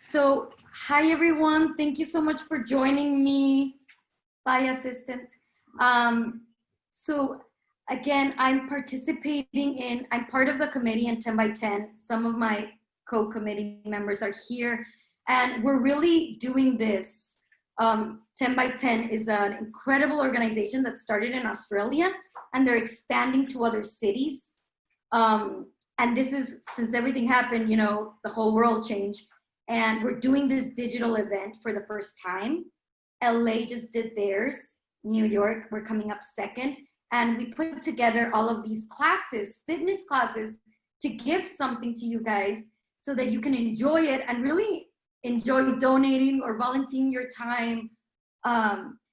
So, hi everyone. Thank you so much for joining me. Bye, assistant. So again, I'm part of the committee in 10 by 10. Some of my co-committee members are here, and we're really doing this. 10 by 10 is an incredible organization that started in Australia, and they're expanding to other cities. And this is, since everything happened, the whole world changed. And we're doing this digital event for the first time. LA just did theirs. New York, we're coming up second. And we put together all of these classes, fitness classes, to give something to you guys so that you can enjoy it and really enjoy donating or volunteering your time.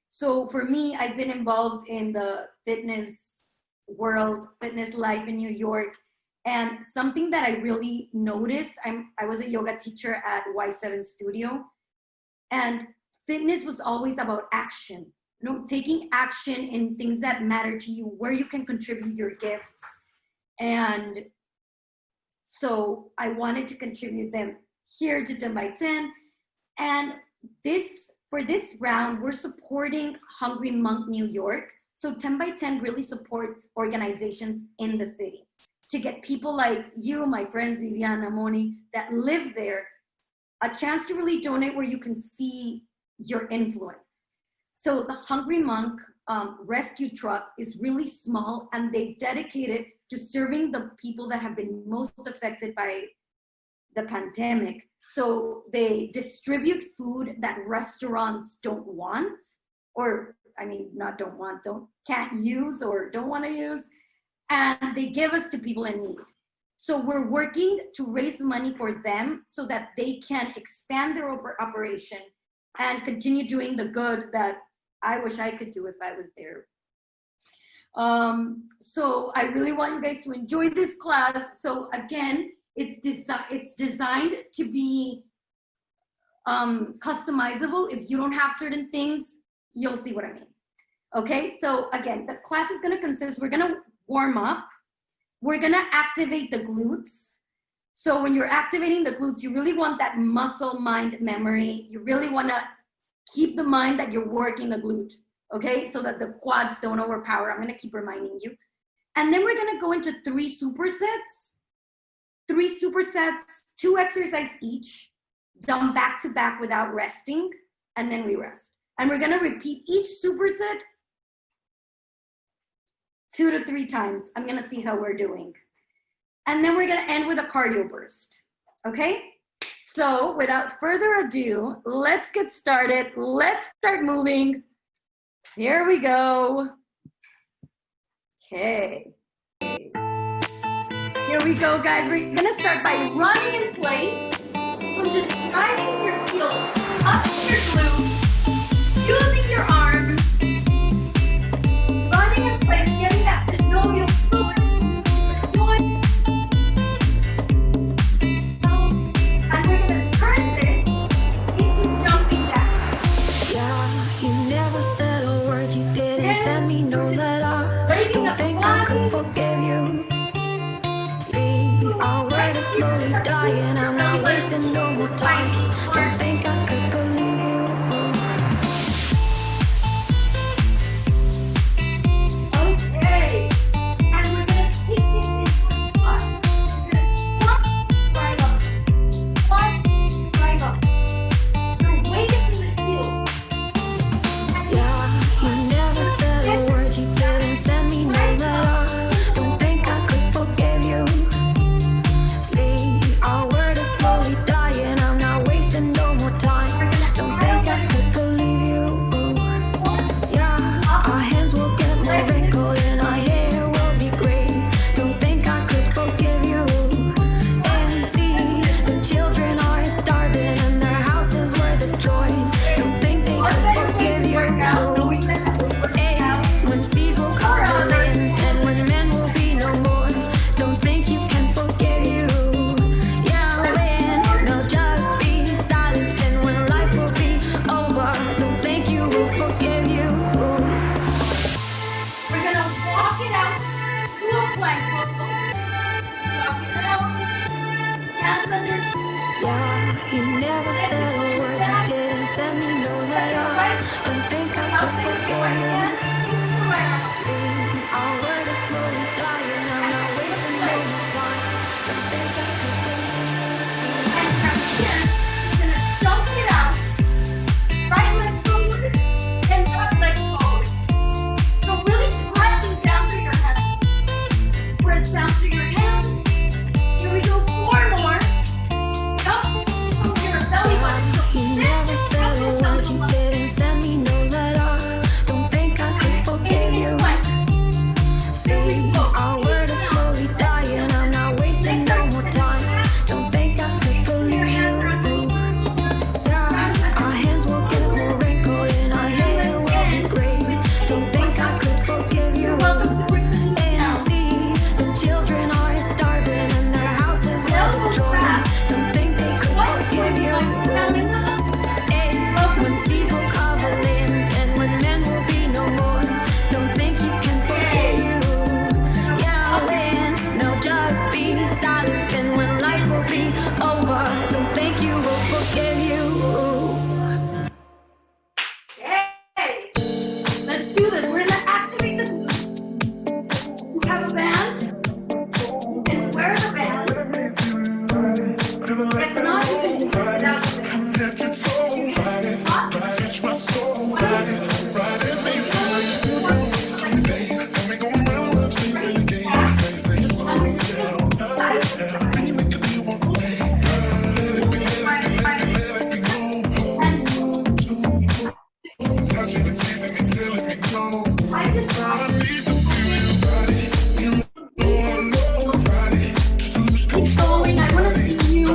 So for me, I've been involved in the fitness world, fitness life in New York. And something that I really noticed, I was a yoga teacher at Y7 Studio, and fitness was always about action, taking action in things that matter to you, where you can contribute your gifts. And so I wanted to contribute them here to 10 by 10. And for this round, we're supporting Hungry Monk New York. So 10 by 10 really supports organizations in the city to get people like you, my friends, Viviana, Moni, that live there, a chance to really donate where you can see your influence. So the Hungry Monk rescue truck is really small, and they've dedicated to serving the people that have been most affected by the pandemic. So they distribute food that restaurants don't want, or can't use or don't want to use, and they give us to people in need. So we're working to raise money for them so that they can expand their operation and continue doing the good that I wish I could do if I was there. So I really want you guys to enjoy this class. So again, it's designed to be customizable. If you don't have certain things, you'll see what I mean. Okay, so again, the class is gonna consist, we're gonna warm up. We're gonna activate the glutes. So when you're activating the glutes, you really want that muscle mind memory. You really wanna keep the mind that you're working the glute, okay? So that the quads don't overpower. I'm gonna keep reminding you. And then we're gonna go into 3 supersets. 3 supersets, 2 exercises each, done back to back without resting, and then we rest. And we're gonna repeat each superset 2 to 3 times. I'm gonna see how we're doing. And then we're gonna end with a cardio burst, okay? So without further ado, let's get started. Let's start moving. Here we go. Okay. Here we go, guys. We're gonna start by running in place. So just driving your heels up to your glutes, using your arms, running in place, getting that synovial fluid, joint. And we're gonna turn this into jumping back. Yeah, you never said a word, you didn't send me no letter. Don't think I could forgive you. See, our word is slowly dying, I'm not wasting no more time. Don't think I could believe you. Okay, and we're gonna take this into a squat. We're gonna squat, drive up, squat, drive up. Your weight is in the heels. Yeah, you never said a word, you didn't send me no letter. Don't think I could forgive you. See, our word is slowly dying, I'm not wasting no more time. Don't think I could believe you. Yeah, our hands will get more wrinkled and our hair will be gray. Don't think I could forgive you. And see, the children are starving and their houses were destroyed. Don't think they could forgive you. When seas will cover the lands and when men will be no more. Don't think you can forgive you. Yeah, when there'll just be silence and when life will be over. Don't think you will forgive you. We're gonna walk it out to a plank pose. Walk it out, hands under Yeah, you never said a word, you didn't send me no letter. Don't think I could forgive you. See, our word is slowly dying, I'm not wasting no more time. Don't think I could believe. And from here, you're gonna stomp it out. Right leg forward and left leg forward. So really pressing down through your hands. Press down through your hands. Here we go, 4 more. Up from your belly button. So You never said a word, you didn't send me no letter. Don't think I could forgive you. See, our word is slowly dying, I'm not wasting no more time. Don't think I could believe you. Yeah, our hands will get more wrinkled and our hair will be gray. Don't think I could forgive you. And see, the children are starving and their houses were destroyed. Don't think they could forgive you. When seas will cover lands and when men will be no more, don't think you can forgive you. Yeah, when there'll just be silence and when life will be over, don't think you will forgive you. hey, let's do this. We're gonna activate the glutes. You have a band. You can wear the band. If not, you can do it without the band. I just keep going. I want to see you.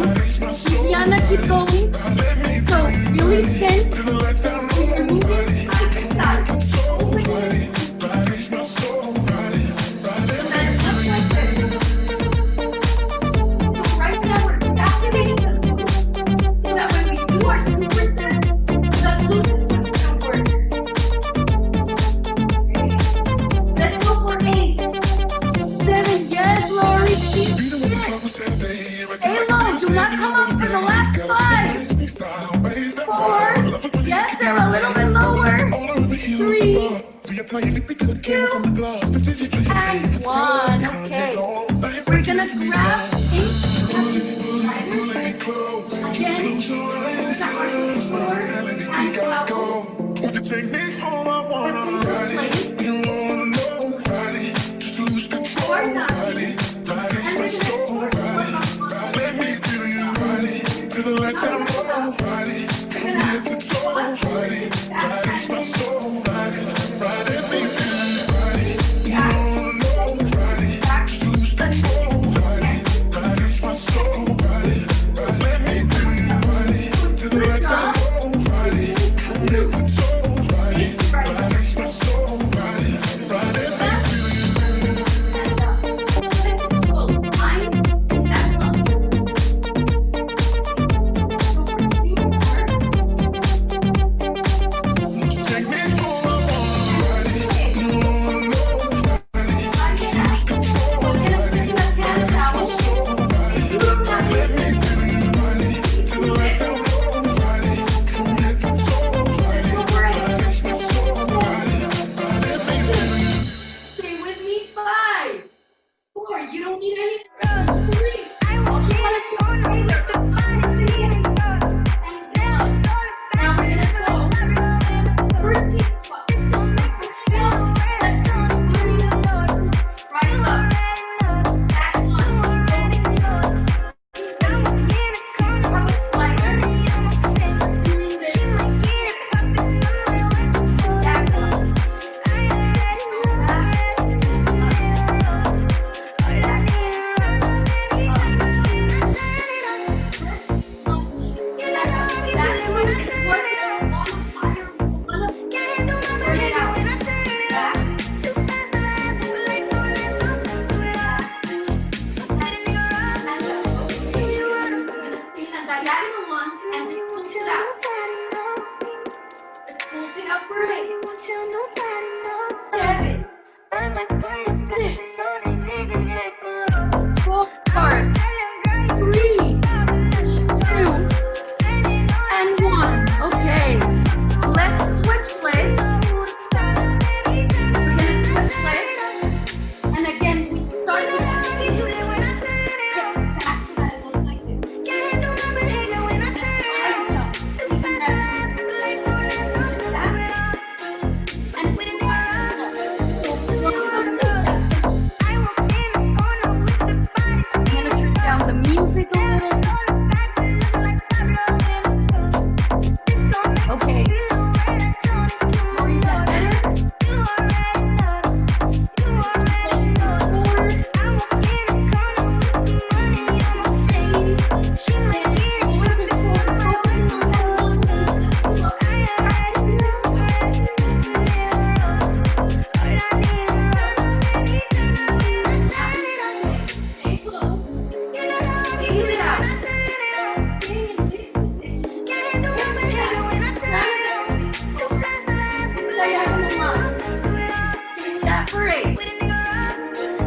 Diana, keep going. So really tense. You're moving side to side. So right now we're activating the glutes so that when we do our superset, the glutes system works. Let's go for 8, 7. Yes, Lori. Keep it. Halo, do not come up for the last 5. 4. Yes, they're a little bit lower. 3, 2, and 1. Okay. We're gonna grab 8. Again. 4 and 12. Take me home, I wanna ride it. You wanna know, ride it. Just lose control, ride it. Ride it, my soul, ride it. Let me feel you, ride it. To the lights down low, ride it. From head to toe, ride it. Ride it, my soul, ride it. Ride it, me feel you, ride it. You wanna know, ride it. Just lose control, ride it. Ride it, my soul, ride it. Let me feel you, ride it. To the lights down low, ride it. From head to toe, ride it. Ride it, my soul, ride it. Ride it, me feel you. Take me home, I wanna ride it. You wanna know, ride it. Just lose control, ride it. Ride it, my soul, ride it. Let me feel you, ride it. To the lights down low, ride it. From head to toe, ride it. Ride it, my soul, ride it. Ride it, me feel you. Stay with me. 5, 4. You don't need any. 3. All you want to do is lift the body, and now we're gonna go. First hip squat. Left arm. Right leg. Back one. Have a slider. Breathe in. Back one. Back.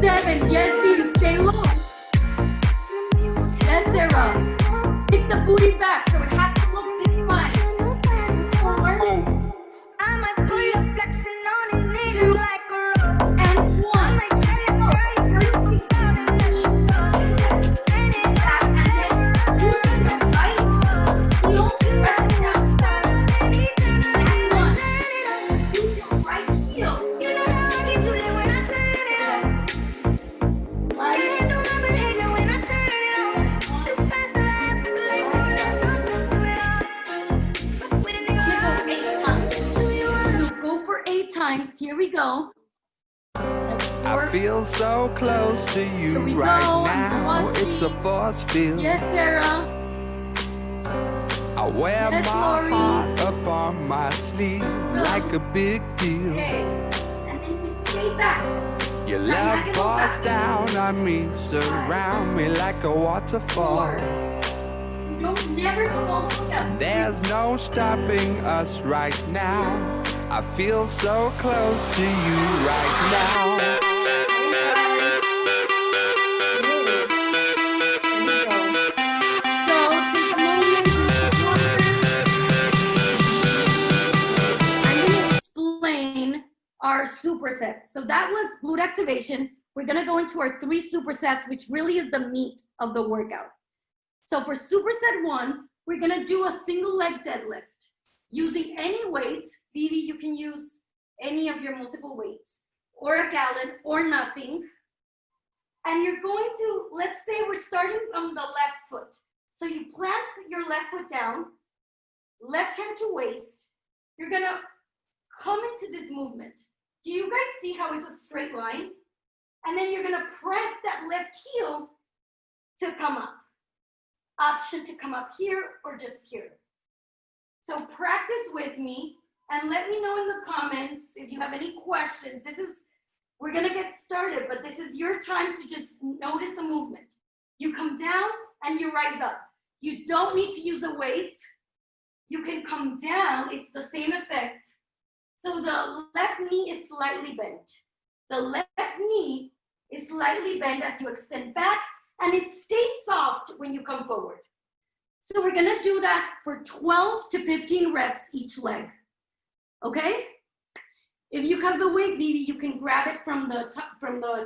7. Yes, Vivi, stay low. Yes, Sarah. Kick the booty back so it has to look this fine. 4. I might pull you flexing on these niggas like a rope. And 1. I might tell you right through about it, let you go. Standing up, Right? Still press it down. baby, turn on And me, 1. turn it up. Use your right heel. You know how I get too lit when I turn it up. Right? Ain't no more behavior when I turn it on. Too fast to last, but life don't last, don't do it all. Fuck with a nigga, I'm gonna go 8 times. show you all. So go for 8 times. Here we go. That's I 4. feel so close to you Here we right go, I'm now. watching. It's a force field. Yes, Sarah. I wear Yes, my Lori. heart up on my sleeve like a big deal. Okay. And then you stay back. Your Now love you're gonna go pours back. down on me, surround me like a waterfall. 4. Don't never come all the way up. There's no stopping us right now. I feel so close to you right now. Our supersets. So that was glute activation. We're gonna go into our 3 supersets, which really is the meat of the workout. So for superset 1, we're gonna do a single leg deadlift using any weight. Vivi, you can use any of your multiple weights, or a gallon, or nothing. And you're going to, let's say we're starting on the left foot. So you plant your left foot down, left hand to waist. You're gonna come into this movement. Do you guys see how it's a straight line? And then you're gonna press that left heel to come up. Option to come up here or just here. So practice with me and let me know in the comments if you have any questions. We're gonna get started, but this is your time to just notice the movement. You come down and you rise up. You don't need to use a weight. You can come down, it's the same effect. So the left knee is slightly bent. The left knee is slightly bent as you extend back, and it stays soft when you come forward. So we're gonna do that for 12 to 15 reps each leg, okay? If you have the weight, Vivi, you can grab it from the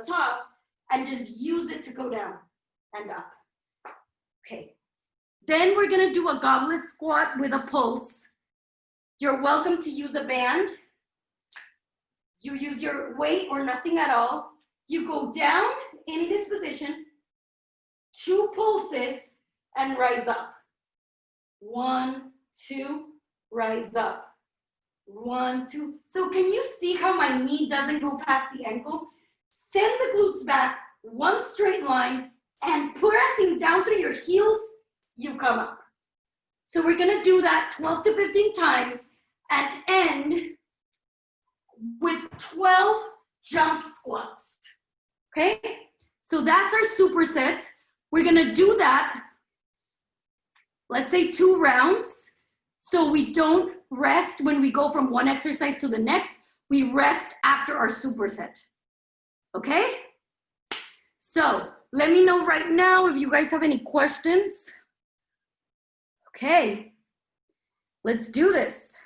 top and just use it to go down and up. Okay. Then we're gonna do a goblet squat with a pulse. You're welcome to use a band. You use your weight or nothing at all. You go down in this position, 2 pulses, and rise up. 1, 2, rise up. 1, 2. So can you see how my knee doesn't go past the ankle? Send the glutes back, 1 straight line, and pressing down through your heels, you come up. So we're gonna do that 12 to 15 times and end with 12 jump squats, okay? So that's our superset. We're gonna do that, let's say 2 rounds, so we don't rest when we go from one exercise to the next. We rest after our superset, okay? So let me know right now if you guys have any questions. Okay, let's do this.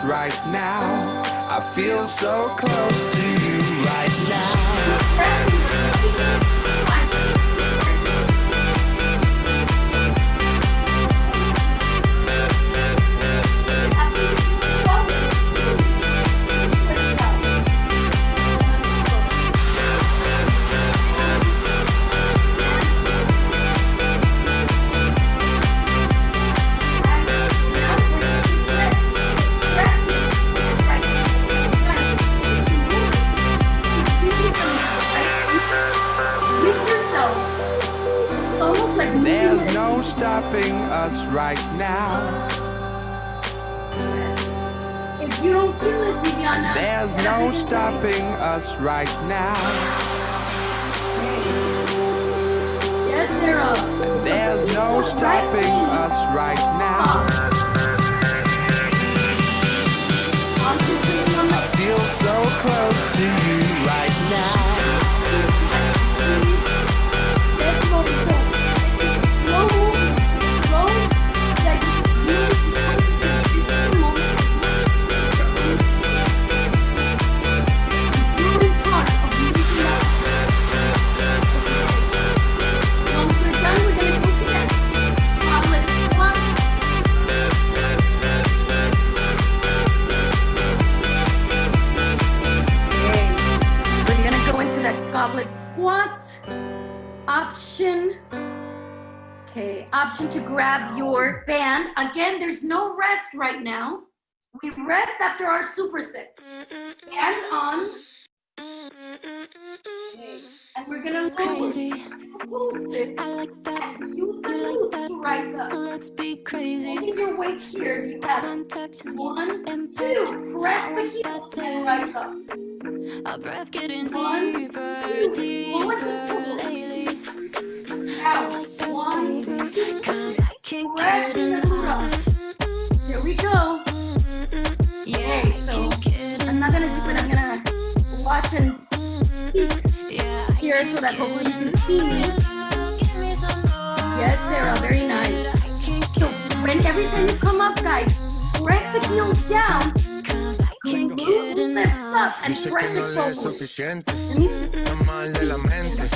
Right now, I feel so close to you right There's no stopping us right now. If you don't feel it, Viviana. There's no stopping us right now. Yes, Sarah. There's no stopping us right now. I feel so close to you right now. Let's go. Slow, slow. Like you're in charge of moving up. Once we're done, we're gonna go to that. Now let's walk. Okay. We're gonna go into that goblet squat option. Okay, option to grab your band. Again, there's no rest right now. We rest after our supersets. Hand on. Okay. And we're gonna lower Crazy. it. I like that. And use the You like glutes that. to rise So up. let's be crazy. Holding your weight here. You have Contact, 1, impact. 2. Press the heels and rise up. Our breath getting 1, deeper, 2. Slow and deeper control. lately. Out. Like that, 1, baby, 2. 'cause I can't Press get the glute up. enough. Here we go. Yeah, Okay, so I'm not gonna do it. I'm gonna watch and speak yeah, here so that hopefully you can see me. give me some more. Yes, Sarah, very nice. So when every time you come up, guys, press the heels down. 'Cause I can't get Glute lifts up enough. and Dice press que it no le es forward. suficiente, Let me see. está mal de la mente.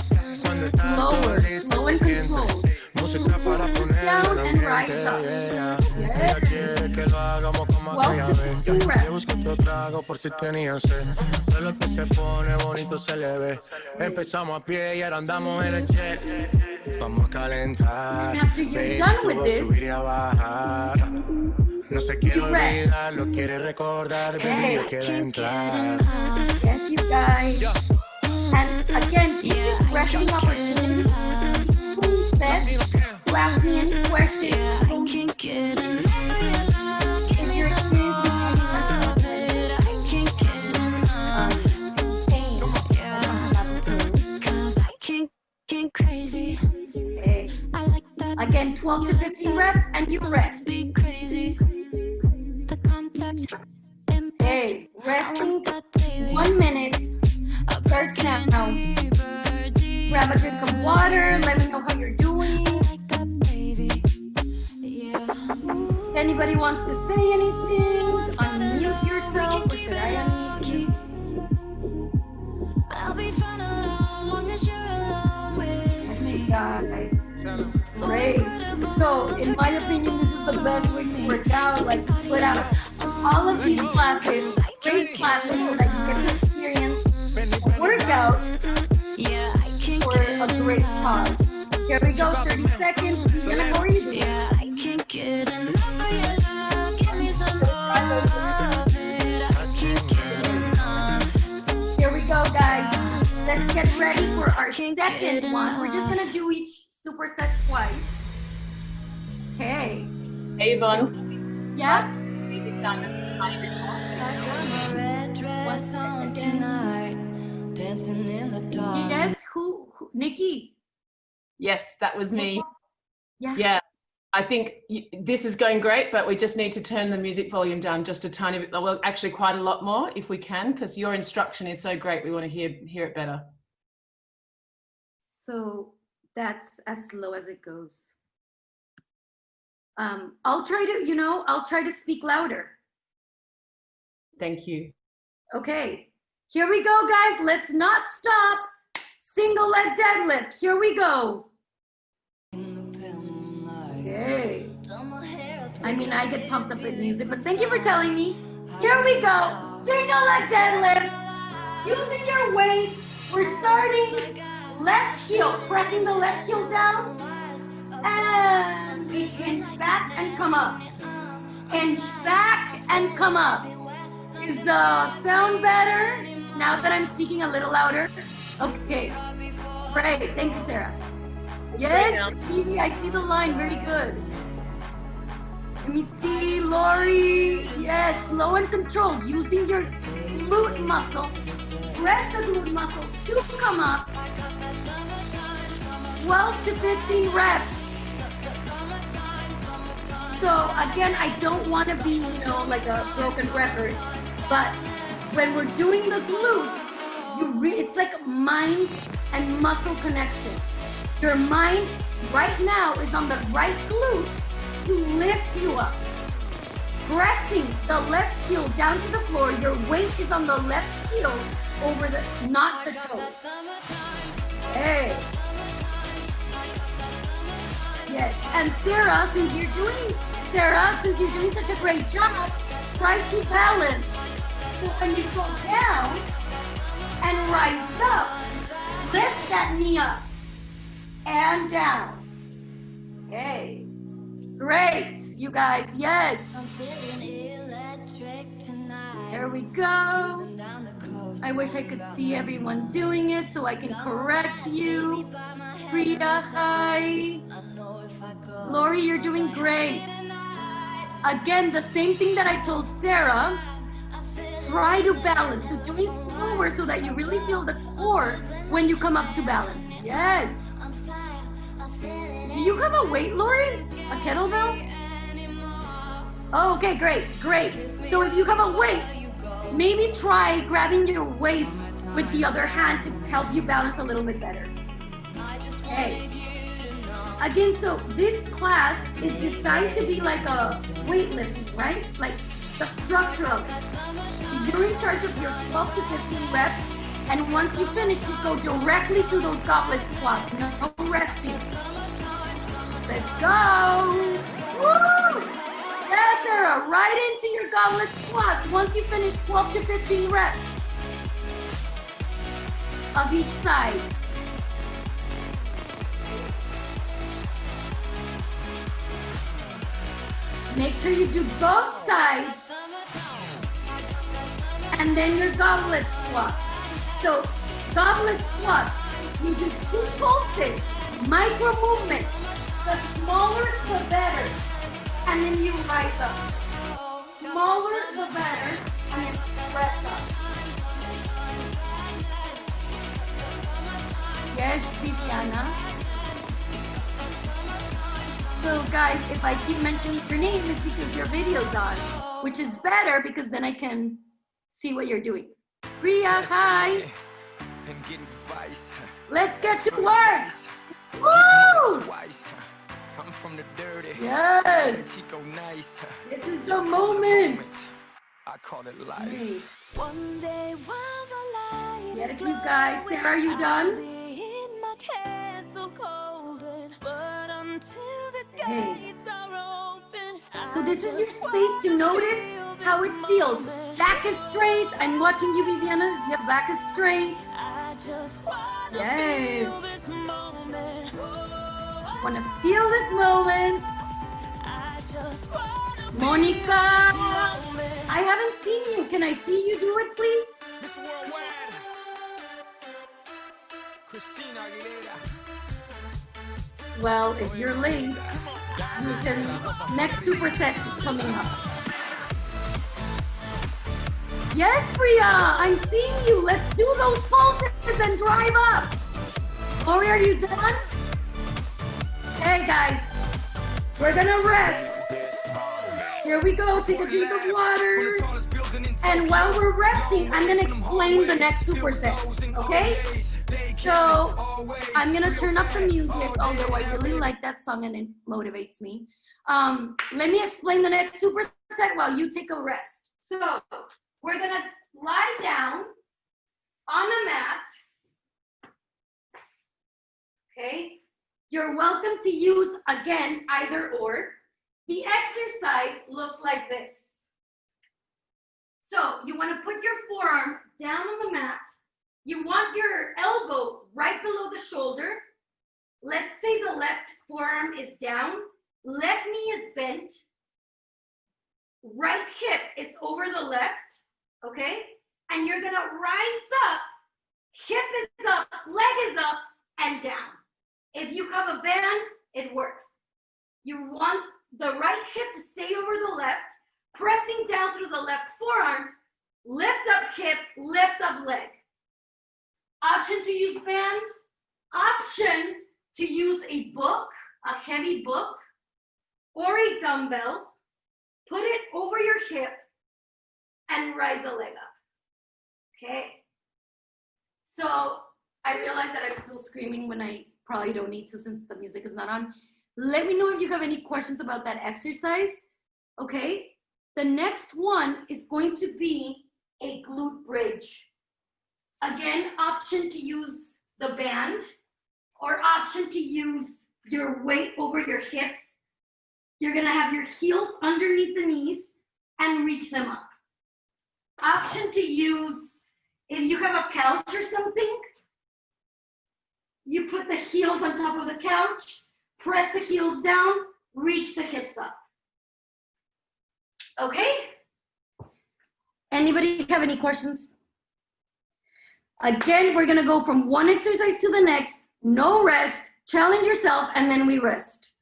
Cuando estás Slower, solita slow and te sientes. controlled. Música para poner Down el and rise ambiente, up. yeah. Yes. Ella quiere que lo hagamos como 12 aquella to vez. 15 reps. Yo busco otro trago por si tenían sed. De lo que se pone bonito se le ve. Empezamos a pie y ahora andamos en el jet. Vamos a calentar. And after you're Baby, done tú with vas a this, subir y a bajar. No se quiere you rest. olvidar, lo quiere recordar, baby, yo quiero entrar. yes, you guys. And again, take this resting opportunity. Set to ask me any questions. Can't get enough. If you're experiencing any mental Can't get enough. pain, pain. 'Cause I can't crazy. Okay. I like that. Again, 12 to 15 reps, and you So rest. let's be crazy. The contact. Okay, resting That daily. 1 minute. Our Start breath now. getting deeper, deeper. Grab a drink of water. Let me know how you're doing. I like that, baby. Yeah. If anybody wants to say anything, unmute yourself, or should I unmute you? I'll be fine alone, long as you're alone with me. Guys, great. So, in my opinion, this is the best way to work out. Like, put out all of these classes, great classes, so that you get to experience a workout Yeah, I can't for a great cause. Here we go, 30 seconds. Viviana, how are you doing? Yeah, I can't get enough of your love. Give me some more of it. I can't get enough. Here we go, guys. Let's get ready for our second one. We're just gonna do each superset twice. Okay. Hey Yvonne, Yeah? music down just a tiny bit more. Red dress on tonight, dancing in the dark. Yes, who? Nikki? Yes, that was me. Yeah. Yeah, I think this is going great, but we just need to turn the music volume down just a tiny bit. Well, actually quite a lot more if we can, because your instruction is so great. We want to hear it better. So that's as low as it goes. I'll try to speak louder. Thank you. Okay, here we go, guys. Let's not stop. Single leg deadlift. Here we go. Okay. I mean, I get pumped up with music, but thank you for telling me. Here we go. Single leg deadlift. Using your weight. We're starting left heel, pressing the left heel down. And we hinge back and come up. Hinge back and come up. Is the sound better now that I'm speaking a little louder? Okay, great, thank you, Sarah. Yes, Stevie, I see the line. Very good. Let me see, Lori. Yes, slow and controlled, using your glute muscle. Press the glute muscle to come up. 12 to 15 reps. So again, I don't want to be, like a broken record, but when we're doing the glutes, it's like mind and muscle connection. Your mind right now is on the right glute to lift you up. Pressing the left heel down to the floor, your weight is on the left heel over not the toes. Hey. Yes, and Sarah, since you're doing such a great job, try to balance. So when you go down and rise up, lift that knee up and down. Okay, great, you guys, yes. There we go. I wish I could see everyone doing it so I can correct you. Priya, hi. Lori, you're doing great. Again, the same thing that I told Sarah, try to balance. So do it slower so that you really feel the core when you come up to balance. Yes. Do you have a weight, Lori? A kettlebell? Oh, okay, great, great. So if you have a weight, maybe try grabbing your waist with the other hand to help you balance a little bit better. Okay. Again, so this class is designed to be like a weightlifting, right? Like the structure of it. You're in charge of your 12 to 15 reps, and once you finish, you go directly to those goblet squats. No resting. Let's go. Woo! Yes, Sarah, right into your goblet squats once you finish 12 to 15 reps of each side. Make sure you do both sides and then your goblet squat. So goblet squats, you do 2 pulses, micro movement. The smaller, the better. And then you rise up. Smaller, the better. And then press up. Yes, Viviana. So guys, if I keep mentioning your name, it's because your video's on, which is better because then I can see what you're doing. Priya, hi. Let's get to work. Woo! I'm from the dirty. Yes. Chico nice. This is the moment. I call it life. One day while the light Yes, is you guys. Sarah, are you done? in my castle golden, but until the Hey. gates are open, So this is your space to notice how it feels. Back is straight. I'm watching you, Viviana. Your back is straight. I just wanna Yes. feel this moment. Want to feel this moment. I just wanna Monica, I haven't seen you. Can I see you do it, please? Miss Worldwide. Christina Aguilera. Well, if you're late, you can. Next superset is coming up. Yes, Priya, I'm seeing you. Let's do those pulses and drive up. Lori, are you done? Hey guys, we're gonna rest. Here we go, take a drink of water. And while we're resting, I'm gonna explain the next superset, okay? So I'm gonna turn up the music, although I really like that song and it motivates me. Let me explain the next superset while you take a rest. So we're gonna lie down on a mat, okay? You're welcome to use, again, either or. The exercise looks like this. So you want to put your forearm down on the mat. You want your elbow right below the shoulder. Let's say the left forearm is down. Left knee is bent. Right hip is over the left, okay? And you're going to rise up. Hip is up, leg is up, and down. If you have a band, it works. You want the right hip to stay over the left, pressing down through the left forearm, lift up hip, lift up leg. Option to use band, option to use a book, a heavy book, or a dumbbell, put it over your hip, and rise the leg up, okay? So I realize that I'm still screaming when I probably don't need to since the music is not on. Let me know if you have any questions about that exercise, okay? The next one is going to be a glute bridge. Again, option to use the band or option to use your weight over your hips. You're gonna have your heels underneath the knees and reach them up. Option to use, if you have a couch or something, you put the heels on top of the couch, press the heels down, reach the hips up. Okay? Anybody have any questions? Again, we're gonna go from one exercise to the next, no rest, challenge yourself, and then we rest.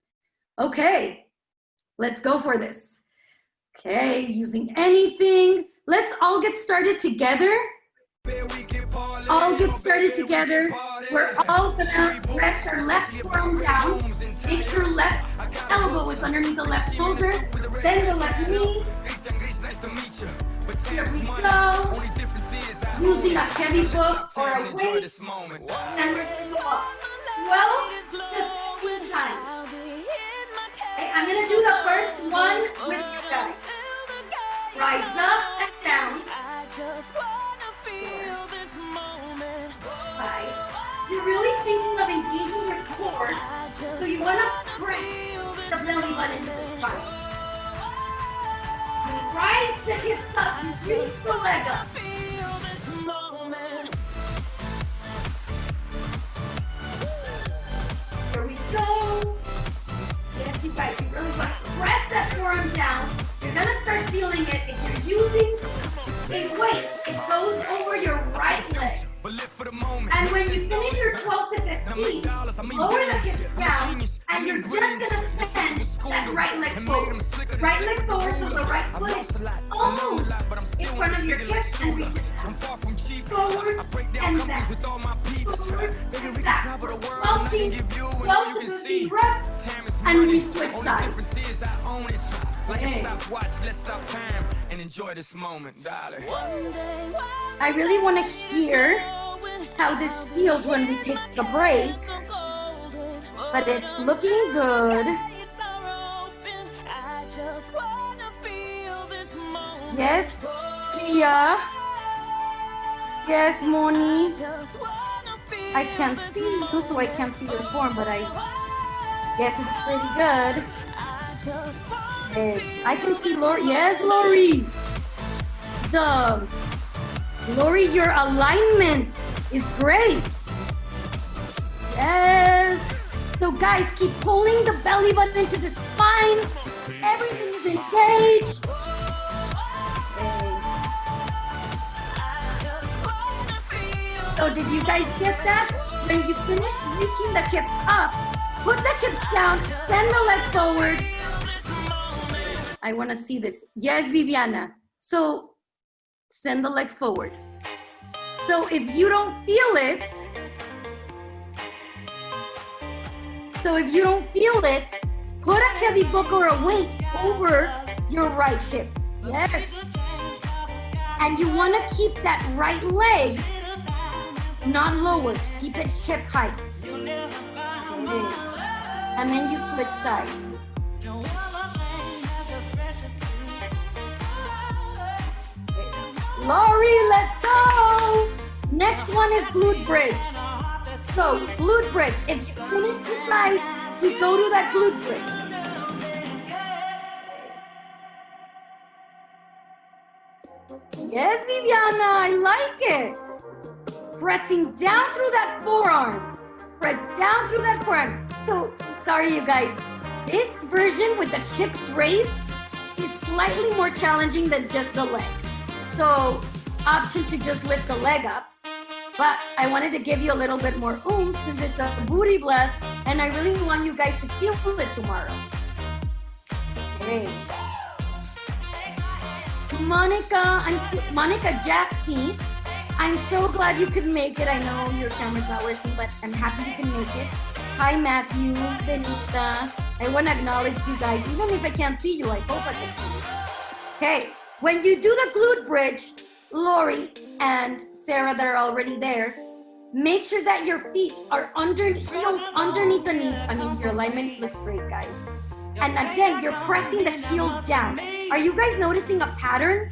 Okay, let's go for this. Okay, using anything. Let's all get started together. All get started together. We're all gonna rest our left forearm down. Make sure left elbow is underneath the left shoulder. Bend the left knee. Here we go. Using a heavy book or a weight. And we're gonna go up 12 to 15 times. Okay, I'm gonna do the first one with you guys. Rise up and down. 5. You're really thinking of engaging your core, so you want to press the belly button to the spine. You rise the hips up, you reach the leg up. Here we go. Yes, you guys, you really want to press that forearm down. You're gonna start feeling it if you're using a weight. It goes over your right leg. And when you finish your 12 to 15, lower the hips down, and you're just gonna send that right leg forward. Right leg forward so the right foot is almost in front of your hips and reach it forward and back. Forward and back. 12 to 15 reps, and we switch sides. Okay. Let's stop time and enjoy this moment, darling. I really want to hear how this feels when we take the break, but it's looking good. Yes, Priya. Yes, Moni. I can't see you, so I can't see your form, but I guess it's pretty good. Yes, I can see Lori. Yes, Lori. Lori, your alignment is great. Yes. So guys, keep pulling the belly button into the spine. Everything is engaged. Okay. So did you guys get that? When you finish reaching the hips up, put the hips down, send the leg forward. I want to see this. Yes, Viviana. So send the leg forward. So if you don't feel it, put a heavy book or a weight over your right hip. Yes. And you want to keep that right leg not lowered. Keep it hip height. Okay. And then you switch sides. Lori, let's go! Next one is glute bridge. So, glute bridge. If you finish the sides, we go to that glute bridge. Yes, Viviana, I like it. Pressing down through that forearm. Press down through that forearm. So, sorry you guys. This version with the hips raised is slightly more challenging than just the leg. So, option to just lift the leg up. But I wanted to give you a little bit more oomph since it's a booty blast, and I really want you guys to feel it tomorrow. Okay. Monica Jasti, I'm so glad you could make it. I know your camera's not working, but I'm happy you can make it. Hi, Matthew, Benita. I want to acknowledge you guys, even if I can't see you. I hope I can see you. Okay, when you do the glute bridge, Lori and Sarah that are already there, make sure that your feet are heels underneath the knees. I mean, your alignment looks great, guys. And again, you're pressing the heels down. Are you guys noticing a pattern?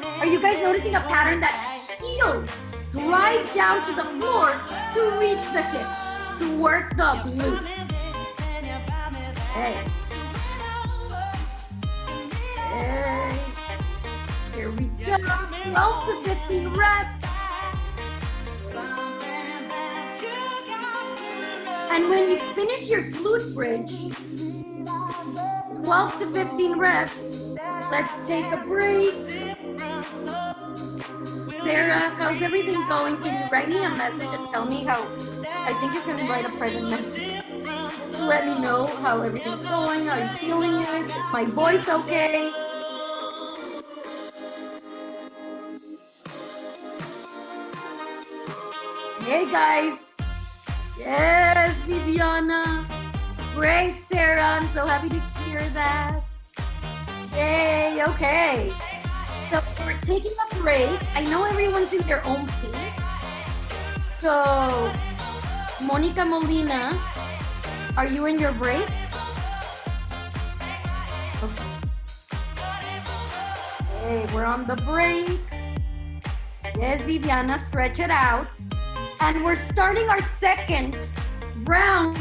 Are you guys noticing a pattern that heels drive down to the floor to reach the hips, to work the glutes? Okay. Okay. Here we go. 12 to 15 reps. And when you finish your glute bridge, 12 to 15 reps, let's take a break. Sarah, how's everything going? Can you write me a message and tell me how? I think you can write a private message to let me know how everything's going. Are you feeling it? Is my voice okay? Hey guys. Yes, Viviana. Great, Sarah. I'm so happy to hear that. Yay, okay. So we're taking a break. I know everyone's in their own pace. So, Monica Molina, are you in your break? Okay. Okay, we're on the break. Yes, Viviana, stretch it out. And we're starting our second round.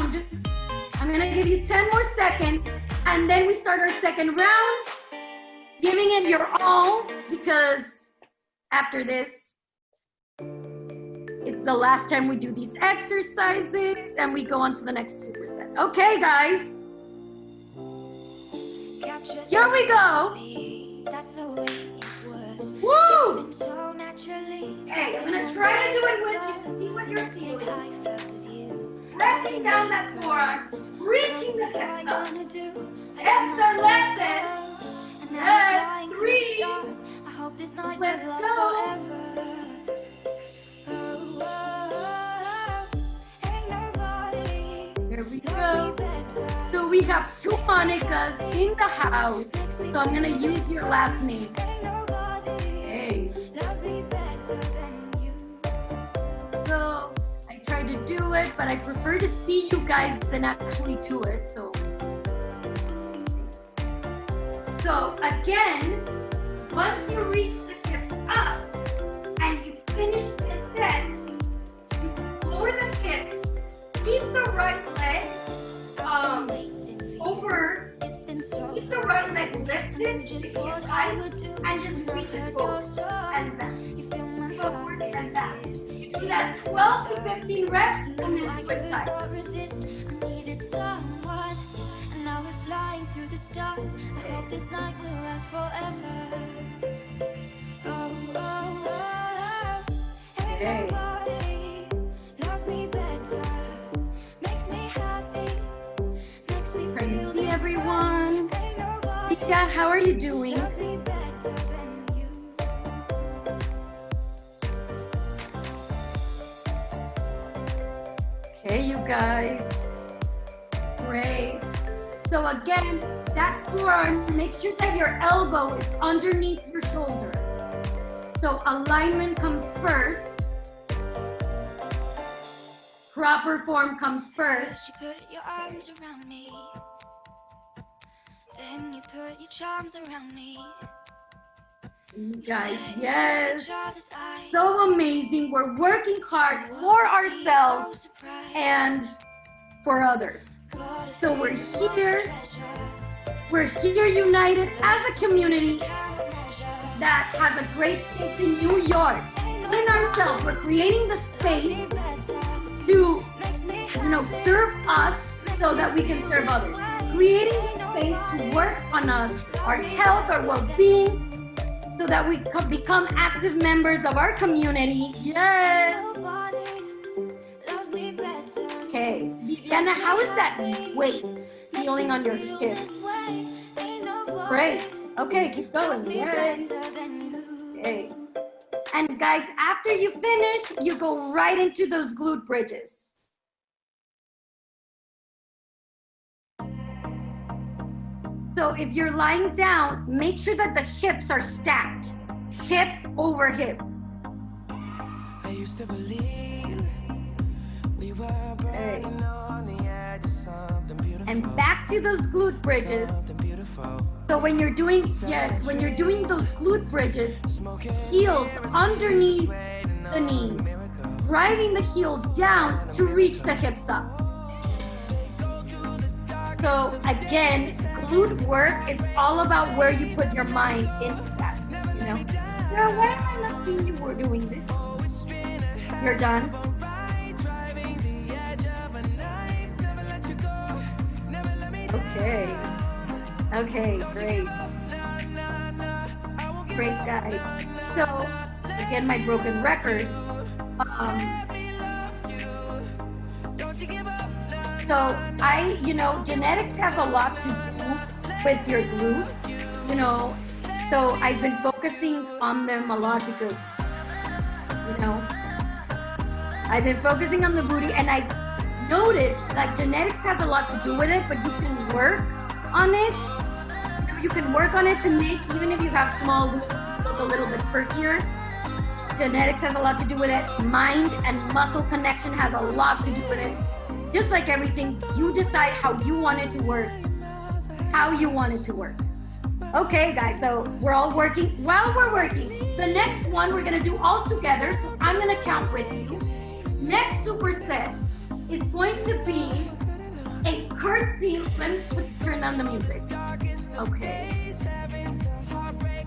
I'm gonna give you 10 more seconds, and then we start our second round, giving it your all, because after this, it's the last time we do these exercises, and we go on to the next superset. Okay, guys. Here we go. Woo! Hey, I'm gonna try to do it with you to see what you're feeling. Pressing down that forearm, reaching the hips up. Hips are lifted. Yes, 3. Let's go. Here we go. So we have 2 Monicas in the house. So I'm gonna use your last name. Okay. So I try to do it, but I prefer to see you guys than actually do it. So again, once you reach the hips up and you finish this set, you lower the hips, keep the right leg over, keep the right leg lifted to get high, and just reach it forward and back, forward and back. You do that 12 to 15 reps and then switch sides. Now we're flying through the stars. I hope this night will last forever. Oh, oh, oh. Everybody loves me better. Makes me happy. Makes me Trying to see everyone. Vika, how are you doing? Okay, you guys. Great. So again, that forearm, make sure that your elbow is underneath your shoulder. So alignment comes first. Proper form comes first. You put your arms around me. Then you put your charms around me. You guys, yes. So amazing. We're working hard for ourselves and for others. So we're here united as a community that has a great space in New York. In ourselves, we're creating the space to, serve us so that we can serve others. Creating the space to work on us, our health, our well-being, so that we can become active members of our community. Yes. Okay. Viviana, how is that weight feeling on your hips? Great. Okay, keep going. Yay. Okay. And guys, after you finish, you go right into those glute bridges. So if you're lying down, make sure that the hips are stacked, hip over hip. I used to believe we were burning on the edge of something beautiful. And back to those glute bridges. So when you're doing, when you're doing those glute bridges, heels underneath the knees, driving the heels down to reach the hips up. So again, glute work is all about where you put your mind into that, you know? Girl, why am I not seeing you were doing this? You're done? Okay. Okay, great. Great, guys. So, again, my broken record. So genetics has a lot to do with your glutes, you know. So I've been focusing on them a lot because, you know, I've been focusing on the booty, and I noticed like genetics has a lot to do with it, but you can work on it. You can work on it to make, even if you have small glutes, look a little bit perkier. Genetics has a lot to do with it. Mind and muscle connection has a lot to do with it. Just like everything, you decide how you want it to work, how you want it to work. Okay, guys, so we're all working. While we're working, the next one we're gonna do all together, so I'm gonna count with you. Next superset is going to be a curtsy. Let me turn down the music. Okay.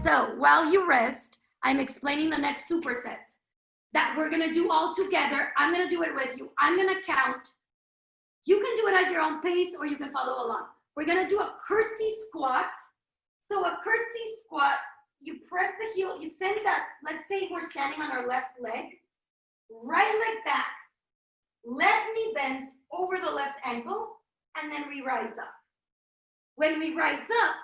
So while you rest, I'm explaining the next superset that we're gonna do all together. I'm gonna do it with you. I'm gonna count. You can do it at your own pace or you can follow along. We're gonna do a curtsy squat. So a curtsy squat, you press the heel, you send that, let's say we're standing on our left leg, right leg back, left knee bends over the left ankle, and then we rise up. When we rise up,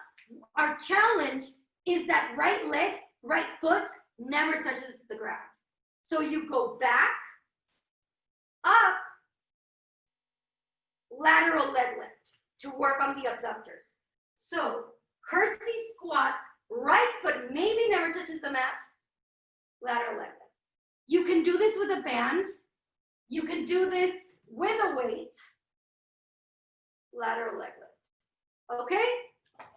our challenge is that right leg, right foot never touches the ground. So you go back, up, lateral leg lift to work on the abductors. So curtsy squat, right foot maybe never touches the mat, lateral leg lift. You can do this with a band. You can do this with a weight, lateral leg lift. Okay?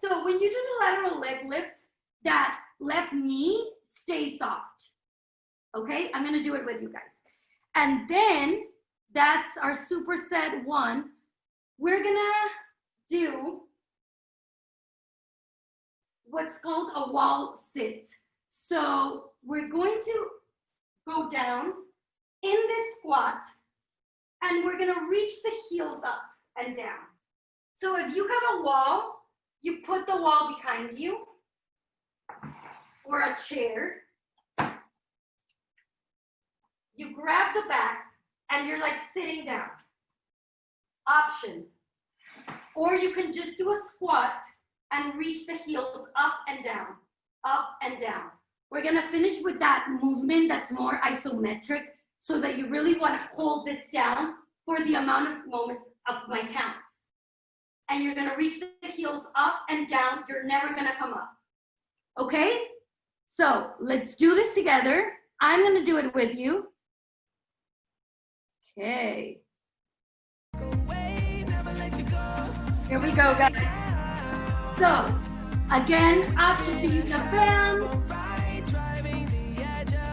So when you do the lateral leg lift, that left knee stays soft. Okay? I'm gonna do it with you guys. And then that's our superset one. We're gonna do what's called a wall sit. So we're going to go down in this squat and we're gonna reach the heels up and down. So if you have a wall, you put the wall behind you or a chair. You grab the back and you're like sitting down. Option. Or you can just do a squat and reach the heels up and down, up and down. We're gonna finish with that movement that's more isometric so that you really wanna hold this down for the amount of moments of my counts. And you're gonna reach the heels up and down. You're never gonna come up. Okay? So let's do this together. I'm gonna do it with you. Okay. Here we go, guys. So, again, option to use a band,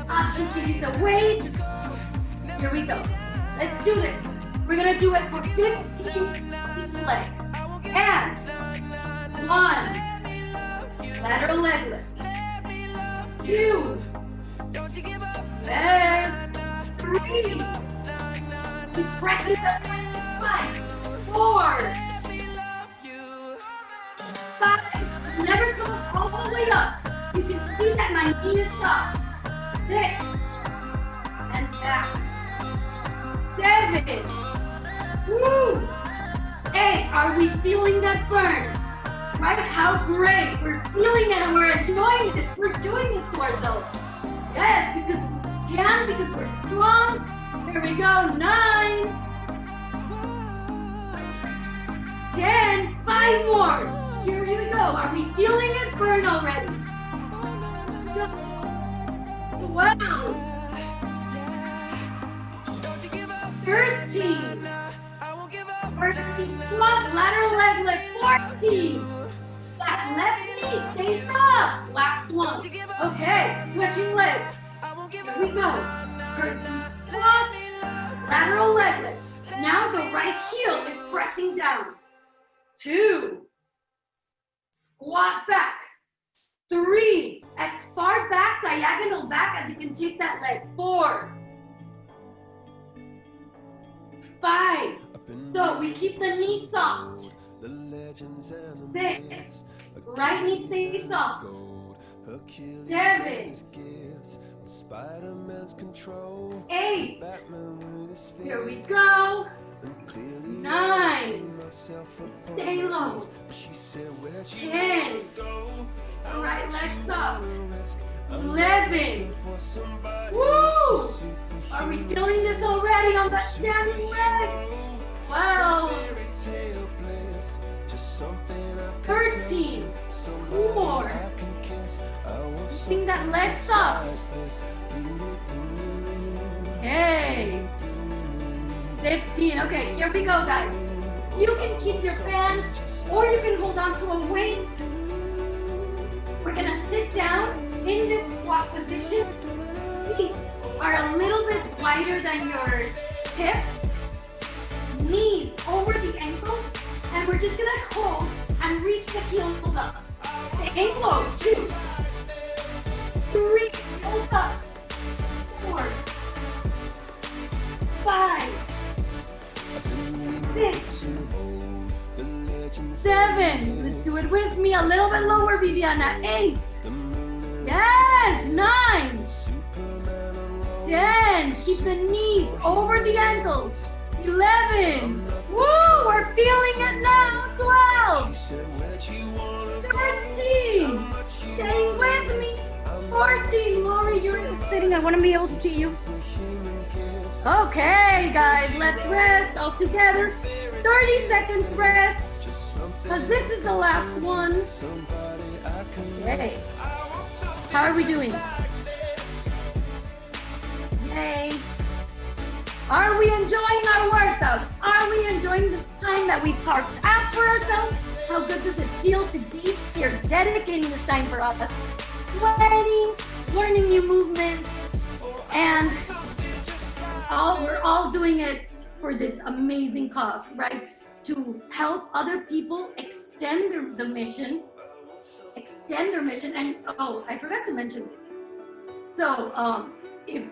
option to use a weight. Here we go. Let's do this. We're gonna do it for 15 legs. And 1, lateral leg lift. 2, yes. 3, keep pressing the 5, 4, 5, never come all the way up. You can see that my knee is soft. 6, and back. 7, Are we feeling that burn? Right? How great. We're feeling it and we're enjoying this. We're doing this to ourselves. Yes, because we can, because we're strong. Here we go. 9, 10, 5 more. Here we go. Are we feeling it burn already? 12, 13, emergency squat, lateral leg lift, 14, back left knee, stay soft, last one. Okay, switching legs. Here we go. Emergency squat, lateral leg lift. Now the right heel is pressing down. 2, squat back. 3, as far back, diagonal back as you can take that leg. 4, 5, so we keep the knee soft. 6, right knee stays soft. 7, 8, here we go. 9, stay low. 10, right leg soft. 11, woo! Are we feeling this already on that standing leg? 12, 13, 4, keeping that leg soft. Okay, 15, okay, here we go guys. You can keep your band or you can hold on to a weight. We're gonna sit down in this squat position. Feet are a little bit wider than your hips. Knees over the ankles. And we're just gonna hold and reach the heels up. Stay low. 2, 3, heels up. 4, 5, 6, 7. Let's do it with me. A little bit lower, Viviana. 8. Yes. 9. 10. Keep the knees over the ankles. 11. Woo! We're feeling it now. 12. 13. Staying with me. 14. Lori, you're sitting. I want to be able to see you. Okay, guys. Let's rest all together. 30 seconds rest. Because this is the last one. Okay. How are we doing? Yay. Are we enjoying our workout? Are we enjoying this time that we carved out for ourselves? How good does it feel to be here, dedicating this time for us? Sweating, learning new movements, and we're all doing it for this amazing cause, right? To help other people extend their mission, and oh, I forgot to mention this. So, if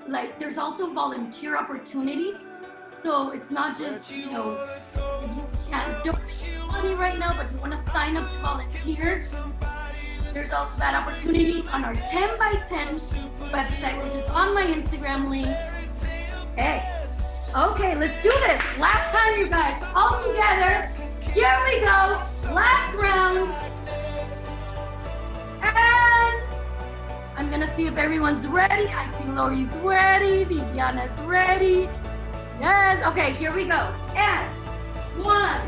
like, there's also volunteer opportunities. So it's not just, you know, if you can't donate money right now, but you want to sign up to volunteer. There's also that opportunity on our 10x10 website, which is on my Instagram link. Okay, let's do this. Last time, you guys, all together. Here we go. Last round. And I'm gonna see if everyone's ready. I see Lori's ready. Viviana's ready. Yes. Okay, here we go. And 1,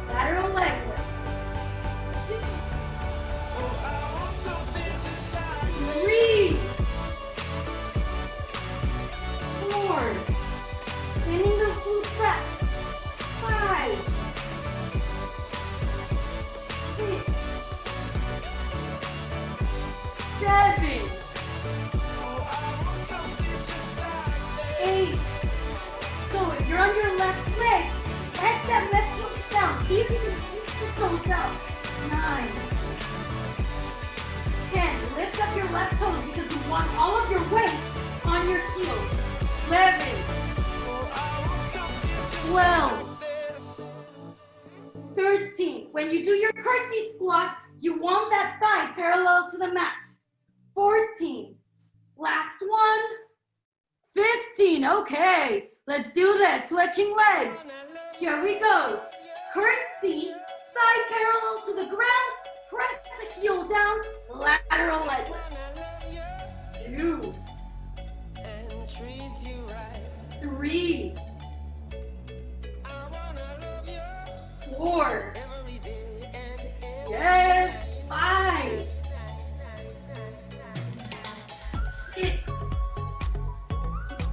lateral leg lift. 3, 4, bending those glutes back. 5, 6, 7, 8. So if you're on your left leg, press that left foot down. See if you can keep the toes out. 9, 10. Lift up your left toes because you want all of your weight on your heels. 11, 12, 13. When you do your curtsy squat, you want that thigh parallel to the mat. 14. Last one. 15. Okay, let's do this. Switching legs. Here we go. curtsy, thigh parallel to the ground, press the heel down, lateral leg lift. 2, 3, 4, yes, 5, 6,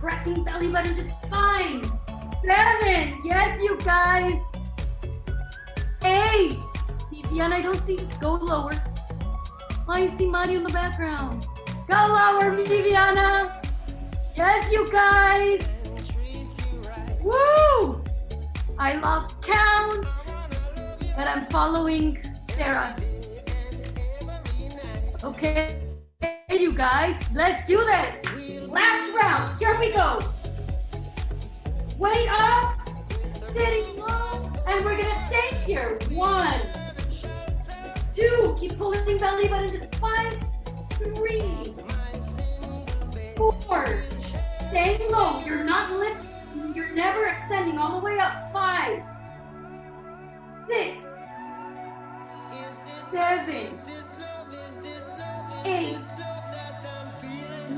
pressing belly button to spine, 7, yes you guys, 8, Viviana, I don't see, go lower, I see Mario in the background, go lower Viviana, yes you guys, woo, I lost count, but I'm following Sarah. Okay, you guys, let's do this. Last round, here we go. Weight up, sitting low, and we're gonna stay here. 1, 2, keep pulling belly button to spine. 3, 4, staying low, you're not lifting, you're never extending all the way up. 5, 6, 7, 8,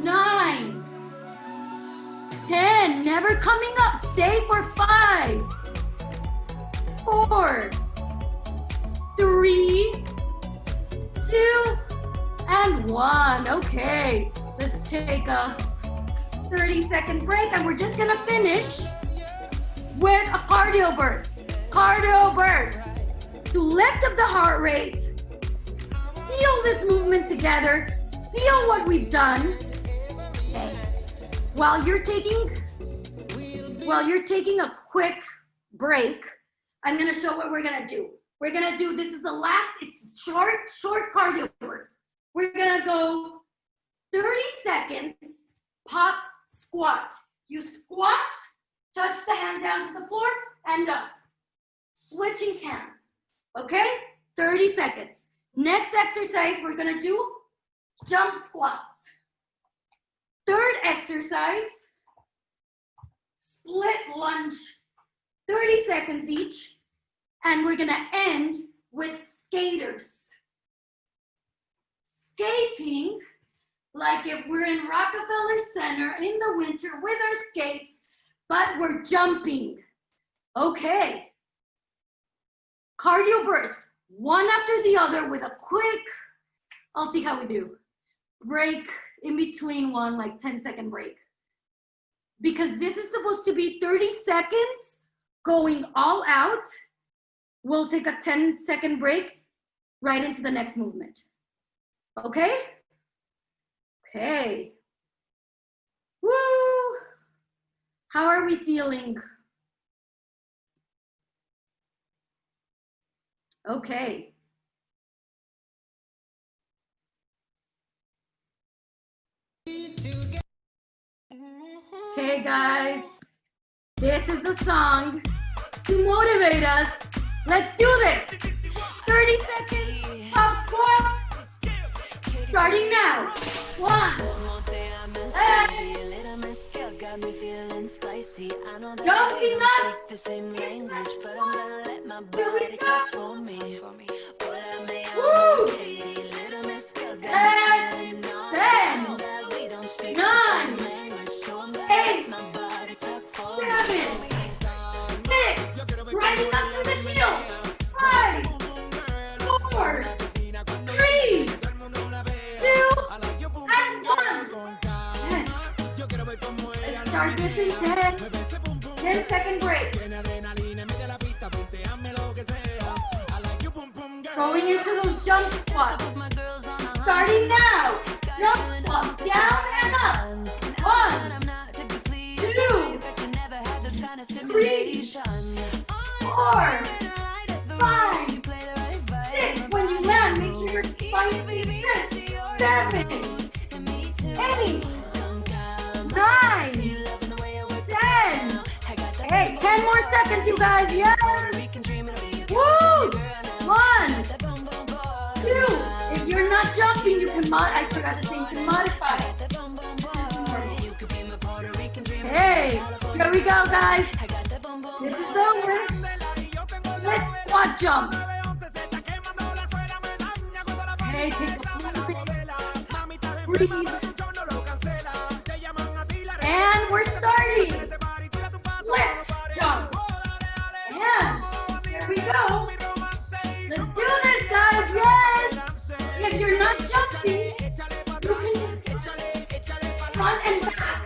9, 10, never coming up, stay for 5, 4, 3, 2, and 1. Okay, let's take a 30-second break and we're just gonna finish with a cardio burst. Cardio burst. To lift up the heart rate, feel this movement together, feel what we've done. Okay. While you're taking a quick break, I'm gonna show what we're gonna do. We're gonna do, this is the last, it's short cardio burst. We're gonna go 30 seconds, pop, squat. You squat, touch the hand down to the floor, and up. Switching hands. Okay, 30 seconds. Next exercise, we're gonna do jump squats. Third exercise, split lunge, 30 seconds each. And we're gonna end with skaters. Skating, like if we're in Rockefeller Center in the winter with our skates, but we're jumping. Okay. Cardio burst, one after the other with a quick, I'll see how we do, break in between one, like 10-second break. Because this is supposed to be 30 seconds going all out. We'll take a 10-second break right into the next movement. Okay? Okay. Woo! How are we feeling? Okay. Okay, guys. This is the song to motivate us. Let's do this. 30 seconds, pop squat. Starting now. 1. Jumping up. Here we go. Woo. 10, 9, 8, 7, 6, riding up to the heels. 5, 4, 3, 2, and 1. Yes. Let's start this in 10. 10-second break. Going into those jump squats. Starting now. Jump squats down and up. 1, 2, 3, 4, 5, 6. When you land, make sure your spine stays straight. 7, 8, 9, 10. Hey, 10 more seconds, you guys. Yes. Woo! 1, 2. If you're not jumping, you can I forgot to say you can modify. Hey, here we go, guys. This is over. Let's squat jump. Okay, take a moment. Breathe. And we're starting. Let's jump. And here we go. Let's do this, guys. Yes. If you're not jumping, you can front and back.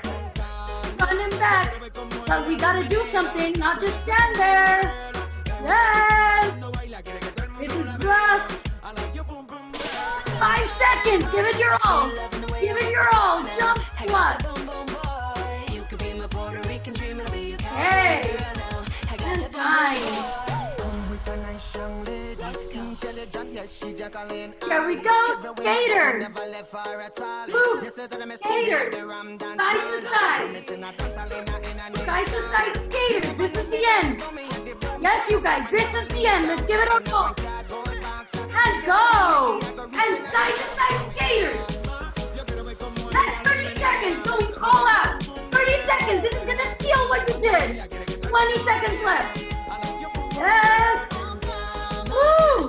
Front and back. But we gotta do something, not just stand there. Yes. This is just 5 seconds. Give it your all. Give it your all. Jump squat. Hey. And time. Here we go, skaters. Move, skaters. Side to side. Side to side skaters. This is the end. Yes, you guys, this is the end. Let's give it a go. And go. And side to side skaters. That's 30 seconds going all out. 30 seconds. This is going to seal what you did. 20 seconds left. Yes. Woo.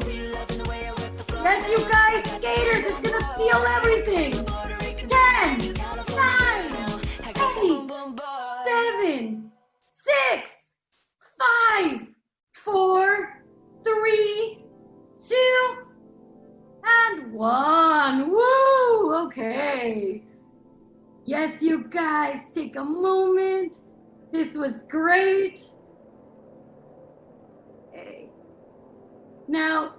Yes, you guys, skaters, it's gonna seal everything. 10, 9, 8, 7, 6, 5, 4, 3, 2, and 1. Woo! Okay. Yes, you guys, take a moment. This was great. Okay. Now,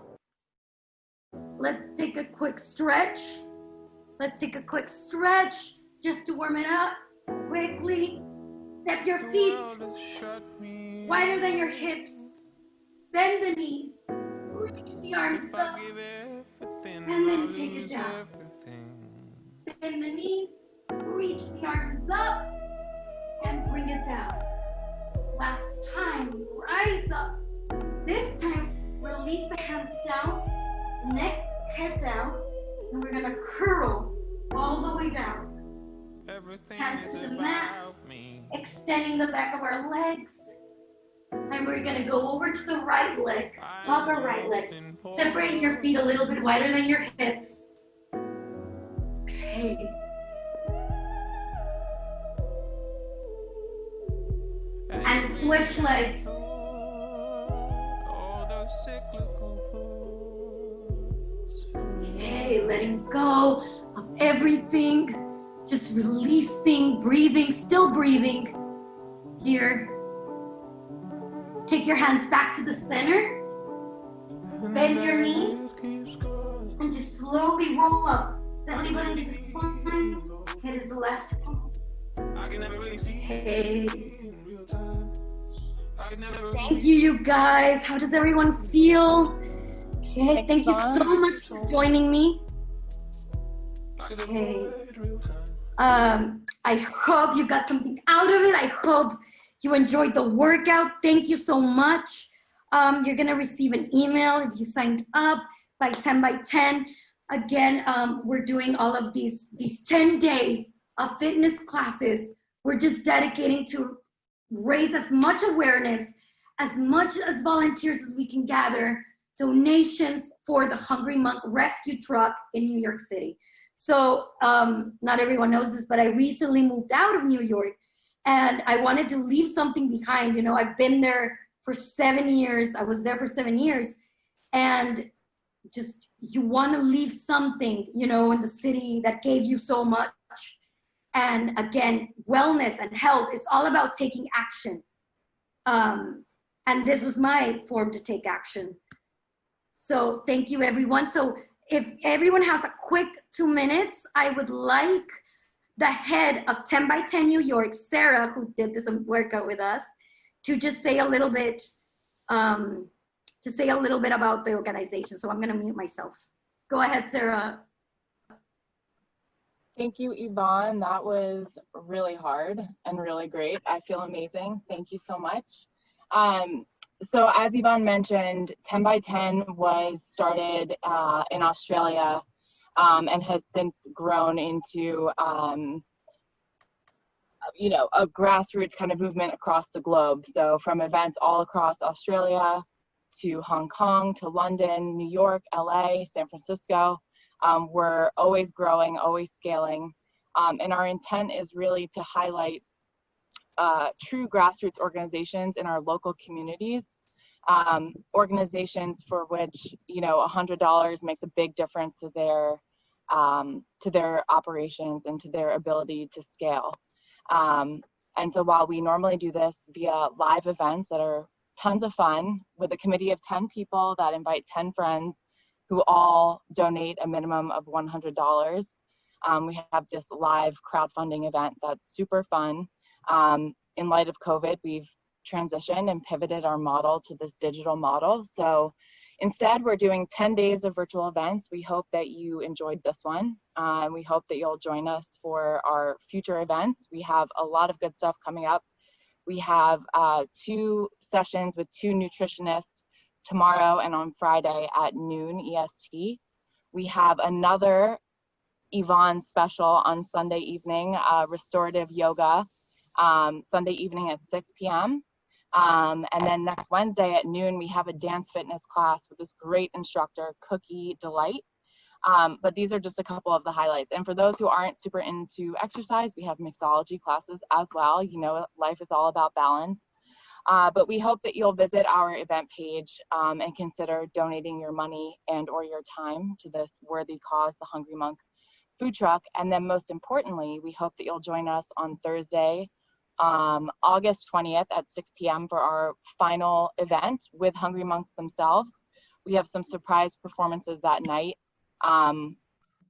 let's take a quick stretch. Let's take a quick stretch just to warm it up quickly. Step your feet wider than your hips. Bend the knees. Reach the arms up. And then take it down. Bend the knees. Reach the arms up. And bring it down. Last time, rise up. This time, release the hands down. Neck, head down, and we're gonna curl all the way down. Hands to the mat, extending the back of our legs. And we're gonna go over to the right leg, upper right leg. Separate your feet a little bit wider than your hips. Okay. And switch legs. Okay, letting go of everything, just releasing, breathing, still breathing. Here, take your hands back to the center, bend your knees, and just slowly roll up. Belly button to the spine, head is the last one. Okay. Thank you, you guys. How does everyone feel? Okay, thank you so much for joining me. Okay. I hope you got something out of it. I hope you enjoyed the workout. Thank you so much. You're gonna receive an email if you signed up by 10 by 10. Again, we're doing all of these 10 days of fitness classes. We're just dedicating to raise as much awareness, as much as volunteers as we can gather, donations for the Hungry Monk Rescue Truck in New York City. So not everyone knows this, but I recently moved out of New York and I wanted to leave something behind. You know, I've been there for 7 years. I was there for 7 years, and just, you want to leave something, you know, in the city that gave you so much. And again, wellness and health is all about taking action. And this was my form to take action. So thank you, everyone. So if everyone has a quick 2 minutes, I would like the head of 10 by 10 New York, Sarah, who did this workout with us, to just say a little bit, about the organization. So I'm gonna mute myself. Go ahead, Sarah. Thank you, Yvonne. That was really hard and really great. I feel amazing. Thank you so much. So as Yvonne mentioned, 10 by 10 was started in Australia and has since grown into, you know, a grassroots kind of movement across the globe. So from events all across Australia, to Hong Kong, to London, New York, LA, San Francisco. We're always growing, always scaling. And our intent is really to highlight true grassroots organizations in our local communities, organizations for which, you know, $100 makes a big difference to their operations and to their ability to scale. And so while we normally do this via live events that are tons of fun with a committee of 10 people that invite 10 friends who all donate a minimum of $100, we have this live crowdfunding event that's super fun. In light of COVID, we've transitioned and pivoted our model to this digital model. So instead, we're doing 10 days of virtual events. We hope that you enjoyed this one. We hope that you'll join us for our future events. We have a lot of good stuff coming up. We have 2 sessions with 2 nutritionists tomorrow and on Friday at noon EST. We have another Yvonne special on Sunday evening, restorative yoga, Sunday evening at 6 p.m. And then next Wednesday at noon, we have a dance fitness class with this great instructor, Cookie Delight. But these are just a couple of the highlights. And for those who aren't super into exercise, we have mixology classes as well. You know, life is all about balance. But we hope that you'll visit our event page and consider donating your money and or your time to this worthy cause, the Hungry Monk food truck. And then most importantly, we hope that you'll join us on Thursday, August 20th at 6 p.m. for our final event with Hungry Monks themselves. We have some surprise performances that night.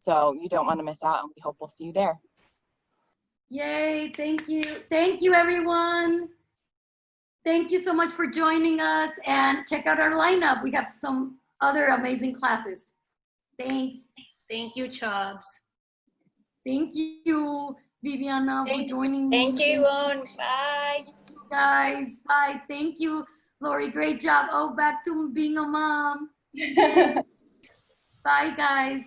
So you don't want to miss out, and we hope we'll see you there. Yay, thank you. Thank you, everyone. Thank you so much for joining us, and check out our lineup. We have some other amazing classes. Thanks. Thank you, Chobs. Thank you, Viviana, for joining me. Thank you, Yvonne. Bye. Thank you, guys. Bye. Thank you, Lori. Great job. Oh, back to being a mom. Bye, guys.